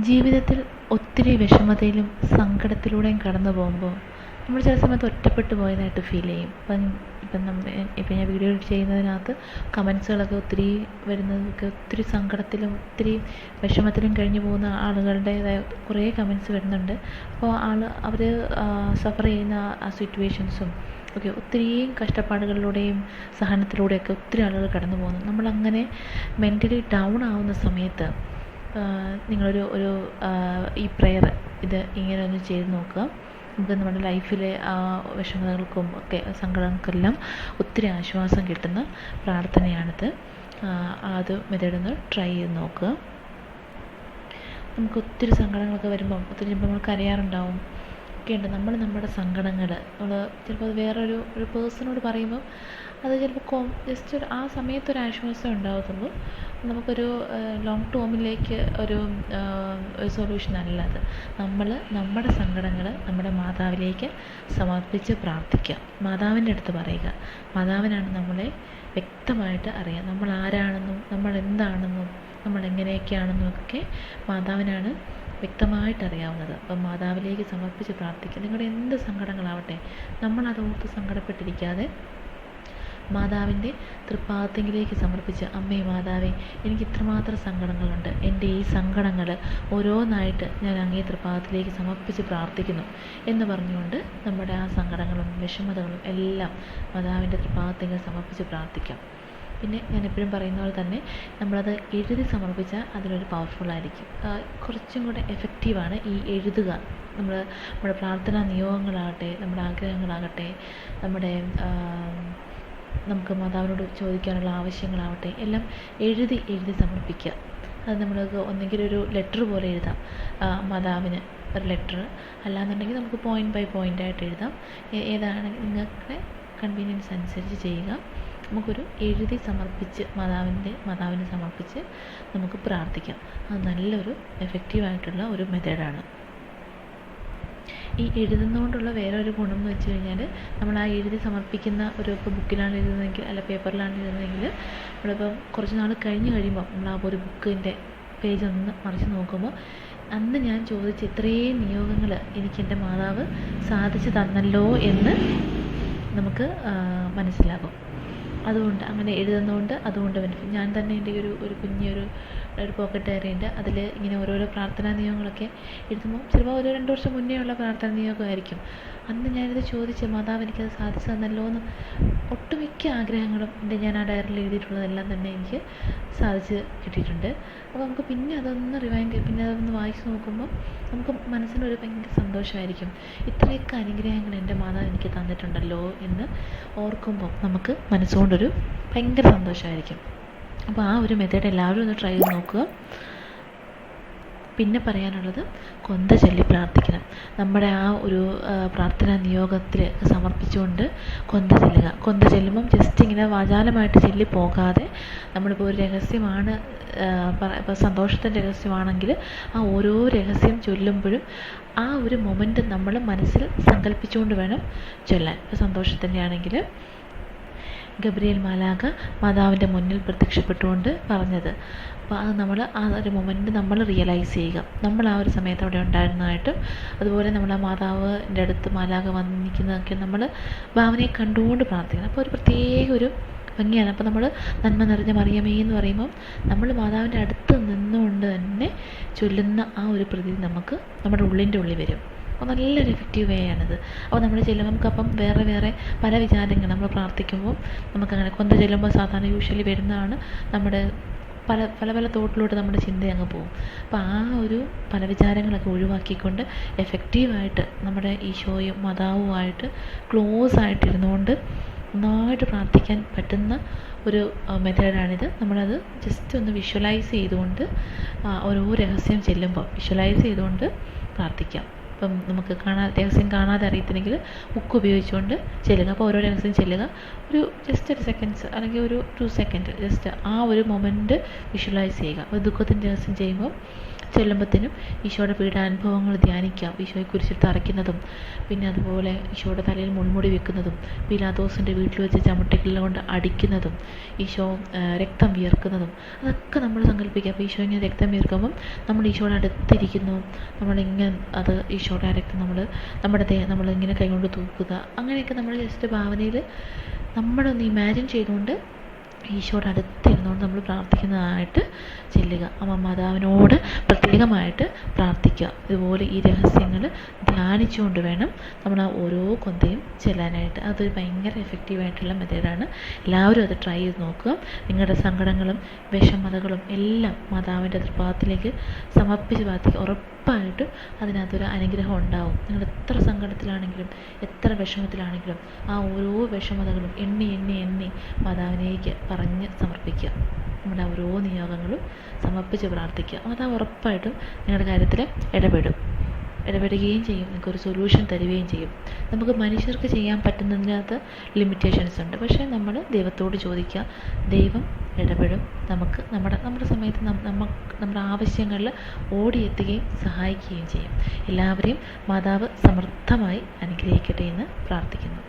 ജീവിതത്തിൽ ഒത്തിരി വിഷമതയിലും സങ്കടത്തിലൂടെയും കടന്നു പോകുമ്പോൾ നമ്മൾ ചില സമയത്ത് ഒറ്റപ്പെട്ടു പോയതായിട്ട് ഫീൽ ചെയ്യും. ഇപ്പം ഞാൻ വീഡിയോ ചെയ്യുന്നതിനകത്ത് കമൻസുകളൊക്കെ ഒത്തിരി വരുന്നതൊക്കെ ഒത്തിരി സങ്കടത്തിലും ഒത്തിരി വിഷമത്തിലും കഴിഞ്ഞു പോകുന്ന ആളുകളുടേതായ കുറേ കമൻസ് വരുന്നുണ്ട്. അപ്പോൾ അവർ സഫർ ചെയ്യുന്ന ആ സിറ്റുവേഷൻസും ഒക്കെ ഒത്തിരിയും കഷ്ടപ്പാടുകളിലൂടെയും സഹനത്തിലൂടെയൊക്കെ ഒത്തിരി ആളുകൾ കടന്നു പോകുന്നു. നമ്മളങ്ങനെ മെൻ്റലി ഡൗൺ ആവുന്ന സമയത്ത് നിങ്ങളൊരു ഈ പ്രെയർ ഇത് ഇങ്ങനെ ഒന്ന് ചെയ്ത് നോക്കുക. നമുക്ക് നമ്മുടെ ലൈഫിലെ ആ വിഷമതകൾക്കും ഒക്കെ സങ്കടങ്ങൾക്കെല്ലാം ഒത്തിരി ആശ്വാസം കിട്ടുന്ന പ്രാർത്ഥനയാണിത്. അത് മെത്തേഡൊന്ന് ട്രൈ ചെയ്ത് നോക്കുക. നമുക്ക് ഒത്തിരി സങ്കടങ്ങളൊക്കെ വരുമ്പം ഒത്തിരി ചിലപ്പോൾ നമ്മൾ കരയാറുണ്ടാവും ഒക്കെയുണ്ട്. നമ്മുടെ സങ്കടങ്ങൾ നമ്മൾ ചിലപ്പോൾ അത് വേറൊരു പേഴ്സണോട് പറയുമ്പം അത് ചിലപ്പോൾ ജസ്റ്റ് ആ സമയത്തൊരു ആശ്വാസം ഉണ്ടാകത്തുള്ളൂ. നമുക്കൊരു ലോങ് ടേമിലേക്ക് ഒരു സൊല്യൂഷൻ അല്ല അത്. നമ്മുടെ സങ്കടങ്ങൾ നമ്മുടെ മാതാവിലേക്ക് സമർപ്പിച്ച് പ്രാർത്ഥിക്കുക. മാതാവിൻ്റെ അടുത്ത് പറയുക. മാതാവിനാണ് നമ്മളെ വ്യക്തമായിട്ട് അറിയാം. നമ്മൾ ആരാണെന്നും നമ്മൾ എന്താണെന്നും നമ്മൾ എങ്ങനെയൊക്കെയാണെന്നും ഒക്കെ മാതാവിനാണ് വ്യക്തമായിട്ട് അറിയാവുന്നത്. അപ്പം മാതാവിലേക്ക് സമർപ്പിച്ച് പ്രാർത്ഥിക്കുക. നിങ്ങളുടെ എന്ത് സങ്കടങ്ങളാവട്ടെ നമ്മളതോർത്ത് സങ്കടപ്പെട്ടിരിക്കാതെ മാതാവിൻ്റെ തൃപ്പാദത്തിലേക്ക് സമർപ്പിച്ച്, അമ്മേ മാതാവേ, എനിക്ക് ഇത്രമാത്രം സങ്കടങ്ങളുണ്ട്, എൻ്റെ ഈ സങ്കടങ്ങൾ ഓരോന്നായിട്ട് ഞാൻ അങ്ങേ തൃപ്പാദത്തിലേക്ക് സമർപ്പിച്ച് പ്രാർത്ഥിക്കുന്നു എന്ന് പറഞ്ഞുകൊണ്ട് നമ്മുടെ ആ സങ്കടങ്ങളും വിഷമതകളും എല്ലാം മാതാവിൻ്റെ തൃപ്പാദത്തിലേക്ക് സമർപ്പിച്ച് പ്രാർത്ഥിക്കാം. പിന്നെ ഞാൻ എപ്പോഴും പറയുന്ന പോലെ തന്നെ നമ്മളത് എഴുതി സമർപ്പിച്ചാൽ അതിലൊരു പവർഫുള്ളായിരിക്കും. കുറച്ചും കൂടെ എഫക്റ്റീവാണ് ഈ എഴുതുക. നമ്മുടെ പ്രാർത്ഥനാ നിയോഗങ്ങളാകട്ടെ, നമ്മുടെ ആഗ്രഹങ്ങളാകട്ടെ, നമുക്ക് മാതാവിനോട് ചോദിക്കാനുള്ള ആവശ്യങ്ങളാവട്ടെ എല്ലാം എഴുതി സമർപ്പിക്കുക. അത് നമ്മൾക്ക് ഒന്നെങ്കിൽ ഒരു ലെറ്റർ പോലെ എഴുതാം, മാതാവിന് ഒരു ലെറ്റർ, അല്ലാന്നുണ്ടെങ്കിൽ നമുക്ക് പോയിൻ്റ് ബൈ പോയിൻ്റ് ആയിട്ട് എഴുതാം. ഏതാണ് നിങ്ങൾക്ക് കൺവീനിയൻസ് അനുസരിച്ച് ചെയ്യുക. നമുക്കൊരു എഴുതി സമർപ്പിച്ച് മാതാവിന് സമർപ്പിച്ച് നമുക്ക് പ്രാർത്ഥിക്കാം. അത് നല്ലൊരു എഫക്റ്റീവായിട്ടുള്ള ഒരു മെത്തേഡാണ്. ഈ എഴുതുന്നതുകൊണ്ടുള്ള വേറൊരു ഗുണം എന്ന് വെച്ച് കഴിഞ്ഞാൽ, നമ്മൾ ആ എഴുതി സമർപ്പിക്കുന്ന ഇപ്പോൾ ബുക്കിലാണ് എഴുതുന്നതെങ്കിൽ അല്ല പേപ്പറിലാണ് എഴുതുന്നതെങ്കിൽ നമ്മളിപ്പം കുറച്ച് നാൾ കഴിയുമ്പോൾ നമ്മൾ ആ ഒരു ബുക്കിൻ്റെ പേജ് ഒന്ന് മറിച്ച് നോക്കുമ്പോൾ അന്ന് ഞാൻ ചോദിച്ച ഇത്രയും നിയോഗങ്ങൾ എനിക്ക് എൻ്റെ മാതാവ് സാധിച്ചു തന്നല്ലോ എന്ന് നമുക്ക് മനസ്സിലാകും. അതുകൊണ്ട് അങ്ങനെ എഴുതുന്നതുകൊണ്ട് അതുകൊണ്ട് ബെനിഫിറ്റ്. ഞാൻ തന്നെ എൻ്റെ ഒരു കുഞ്ഞൊരു പോക്കറ്റ് ഡയറി ഉണ്ട്. അതിൽ ഇങ്ങനെ ഓരോരോ പ്രാർത്ഥനാ നിയമങ്ങളൊക്കെ എഴുതുമ്പോൾ ചിലപ്പോൾ 1-2 വർഷം മുന്നേ ഉള്ള പ്രാർത്ഥനാ നിയോഗമായിരിക്കും. അന്ന് ഞാനിത് ചോദിച്ച് മാതാവ് എനിക്കത് സാധിച്ചു തന്നല്ലോ എന്ന് ഒട്ടുമിക്ക ആഗ്രഹങ്ങളും ഞാൻ ആ ഡയറിയിൽ എഴുതിയിട്ടുള്ളതെല്ലാം തന്നെ എനിക്ക് സാധിച്ച് കിട്ടിയിട്ടുണ്ട്. അപ്പോൾ നമുക്ക് പിന്നെ അതൊന്ന് പിന്നെ അതൊന്ന് വായിച്ച് നോക്കുമ്പോൾ നമുക്ക് മനസ്സിനൊരു ഭയങ്കര സന്തോഷമായിരിക്കും. ഇത്രയൊക്കെ അനുഗ്രഹങ്ങൾ എൻ്റെ മാതാവ് എനിക്ക് തന്നിട്ടുണ്ടല്ലോ എന്ന് ഓർക്കുമ്പോൾ നമുക്ക് മനസ്സുകൊണ്ടൊരു ഭയങ്കര സന്തോഷമായിരിക്കും. അപ്പോൾ ആ ഒരു മെത്തേഡ് എല്ലാവരും ഒന്ന് ട്രൈ ചെയ്ത് നോക്കുക. പിന്നെ പറയാനുള്ളത്, കൊന്ത ചൊല്ലി പ്രാർത്ഥിക്കണം. നമ്മുടെ ആ ഒരു പ്രാർത്ഥനാ നിയോഗത്തിൽ സമർപ്പിച്ചുകൊണ്ട് കൊന്ത ചെല്ലുമ്പം ജസ്റ്റ് ഇങ്ങനെ വാചാലമായിട്ട് ചൊല്ലി പോകാതെ, നമ്മളിപ്പോൾ ഒരു രഹസ്യമാണ്, ഇപ്പോൾ സന്തോഷത്തിൻ്റെ രഹസ്യമാണെങ്കിൽ ആ ഓരോ രഹസ്യം ചൊല്ലുമ്പോഴും ആ ഒരു മൊമെൻ്റ് നമ്മൾ മനസ്സിൽ സങ്കല്പിച്ചുകൊണ്ട് വേണം ചൊല്ലാൻ. ഇപ്പോൾ സന്തോഷത്തിൻ്റെ ആണെങ്കിൽ ഗബ്രിയേൽ മാലാഖ മാതാവിൻ്റെ മുന്നിൽ പ്രത്യക്ഷപ്പെട്ടുകൊണ്ട് പറഞ്ഞത്. അപ്പോൾ അത് നമ്മൾ ആ ഒരു മൊമെൻറ്റ് നമ്മൾ റിയലൈസ് ചെയ്യുക. നമ്മൾ ആ ഒരു സമയത്ത് അവിടെ ഉണ്ടായിരുന്നതായിട്ടും, അതുപോലെ നമ്മൾ ആ മാതാവിൻ്റെ അടുത്ത് മാലാഖ വന്ന് നിൽക്കുന്നതൊക്കെ നമ്മൾ ഭാവനയെ കണ്ടുകൊണ്ട് പ്രാർത്ഥിക്കണം. അപ്പോൾ ഒരു പ്രത്യേക ഒരു ഭംഗിയാണ്. അപ്പോൾ നമ്മൾ നന്മ നിറഞ്ഞ മറിയമേ എന്ന് പറയുമ്പം നമ്മൾ മാതാവിൻ്റെ അടുത്ത് നിന്നുകൊണ്ട് തന്നെ ചൊല്ലുന്ന ആ ഒരു പ്രതീതി നമുക്ക് നമ്മുടെ ഉള്ളിൻ്റെ ഉള്ളിൽ വരും. അപ്പോൾ നല്ലൊരു എഫക്റ്റീവ് വേ ആണിത്. അപ്പോൾ നമ്മൾ ചെല്ലുമ്പോൾ നമുക്കപ്പം വേറെ പല വിചാരങ്ങൾ നമ്മൾ പ്രാർത്ഥിക്കുമ്പോൾ നമുക്കങ്ങനെ കൊന്ത ചെല്ലുമ്പോൾ സാധാരണ യൂഷ്വലി വരുന്നതാണ് നമ്മുടെ പല തോട്ടിലോട്ട് നമ്മുടെ ചിന്ത അങ്ങ് പോകും. അപ്പോൾ ആ ഒരു പല വിചാരങ്ങളൊക്കെ ഒഴിവാക്കിക്കൊണ്ട് എഫക്റ്റീവായിട്ട് നമ്മുടെ ഈശോയും മാതാവുമായിട്ട് ക്ലോസ് ആയിട്ടിരുന്നുകൊണ്ട് നന്നായിട്ട് പ്രാർത്ഥിക്കാൻ പറ്റുന്ന ഒരു മെത്തേഡാണിത്. നമ്മളത് ജസ്റ്റ് ഒന്ന് വിഷ്വലൈസ് ചെയ്തുകൊണ്ട് ഓരോ രഹസ്യം ചെല്ലുമ്പോൾ വിഷ്വലൈസ് ചെയ്തുകൊണ്ട് പ്രാർത്ഥിക്കാം. ഇപ്പം നമുക്ക് രഹസ്യം കാണാതെ അറിയത്തില്ലെങ്കിൽ ബുക്ക് ഉപയോഗിച്ചുകൊണ്ട് ചെല്ലുക. അപ്പോൾ ഓരോ രഹസ്യം ചെല്ലുക, ജസ്റ്റ് ഒരു സെക്കൻഡ്സ് അല്ലെങ്കിൽ ഒരു 2 സെക്കൻഡ് ജസ്റ്റ് ആ ഒരു മൊമെൻറ്റ് വിഷ്വലൈസ് ചെയ്യുക. അപ്പോൾ ദുഃഖത്തിൻ്റെ രഹസ്യം ചെയ്യുമ്പോൾ ചെല്ലുമ്പോഴത്തേനും ഈശോയുടെ പീഡാനുഭവങ്ങൾ ധ്യാനിക്കാം. ഈശോയെ കുരിശിൽ തറയ്ക്കുന്നതും, പിന്നെ അതുപോലെ ഈശോയുടെ തലയിൽ മുൾമുടി വെക്കുന്നതും, പീലാത്തോസിൻ്റെ വീട്ടിൽ വെച്ച് ചവിട്ടിക്കല്ല് കൊണ്ട് അടിക്കുന്നതും, ഈശോ രക്തം വിയർക്കുന്നതും, അതൊക്കെ നമ്മൾ സങ്കല്പിക്കുക. അപ്പോൾ ഈശോ ഇങ്ങനെ രക്തം വിയർക്കുമ്പം നമ്മൾ ഈശോയുടെ അടുത്തിരിക്കുന്നു, നമ്മളിങ്ങനെ അത് ഈശോയുടെ ആ രക്തം നമ്മളിങ്ങനെ കൈകൊണ്ട് തൂക്കുക. അങ്ങനെയൊക്കെ നമ്മൾ ജസ്റ്റ് ഭാവനയിൽ നമ്മളൊന്ന് ഇമാജിൻ ചെയ്തുകൊണ്ട് ഈശോയുടെ അടുത്തിരുന്നുകൊണ്ട് നമ്മൾ പ്രാർത്ഥിക്കുന്നതായിട്ട് ചെല്ലുക. അമ്മ മാതാവിനോട് പ്രത്യേകമായിട്ട് പ്രാർത്ഥിക്കുക. ഇതുപോലെ ഈ രഹസ്യങ്ങൾ ധ്യാനിച്ചുകൊണ്ട് വേണം നമ്മൾ ആ ഓരോ കൊന്തയും ചെല്ലാനായിട്ട്. അതൊരു ഭയങ്കര എഫക്റ്റീവായിട്ടുള്ള മെത്തേഡാണ്. എല്ലാവരും അത് ട്രൈ ചെയ്ത് നോക്കുക. നിങ്ങളുടെ സങ്കടങ്ങളും വിഷമതകളും എല്ലാം മാതാവിൻ്റെ തൃപ്പാദത്തിലേക്ക് സമർപ്പിച്ച് പ്രാർത്ഥിക്കുക. ഉറപ്പായിട്ടും അതിനകത്തൊരു അനുഗ്രഹം ഉണ്ടാവും. നിങ്ങൾ എത്ര സങ്കടത്തിലാണെങ്കിലും എത്ര വിഷമത്തിലാണെങ്കിലും ആ ഓരോ വിഷമതകളും എണ്ണി എണ്ണി എണ്ണി മാതാവിനേക്ക് പറഞ്ഞ് സമർപ്പിക്കുക. നമ്മുടെ ഓരോ നിയോഗങ്ങളും സമർപ്പിച്ച് പ്രാർത്ഥിക്കുക. മാതാവ് ഉറപ്പായിട്ടും നിങ്ങളുടെ കാര്യത്തിൽ ഇടപെടുകയും ചെയ്യും. നിങ്ങൾക്കൊരു സൊല്യൂഷൻ തരികയും ചെയ്യും. നമുക്ക് മനുഷ്യർക്ക് ചെയ്യാൻ പറ്റുന്നതിനകത്ത് ലിമിറ്റേഷൻസ് ഉണ്ട്. പക്ഷേ നമ്മൾ ദൈവത്തോട് ചോദിക്കുക, ദൈവം ഇടപെടും. നമുക്ക് നമ്മുടെ സമയത്ത് നമ്മുടെ ആവശ്യങ്ങളിൽ ഓടിയെത്തുകയും സഹായിക്കുകയും ചെയ്യും. എല്ലാവരെയും മാതാവ് സമൃദ്ധമായി അനുഗ്രഹിക്കട്ടെ എന്ന് പ്രാർത്ഥിക്കുന്നു.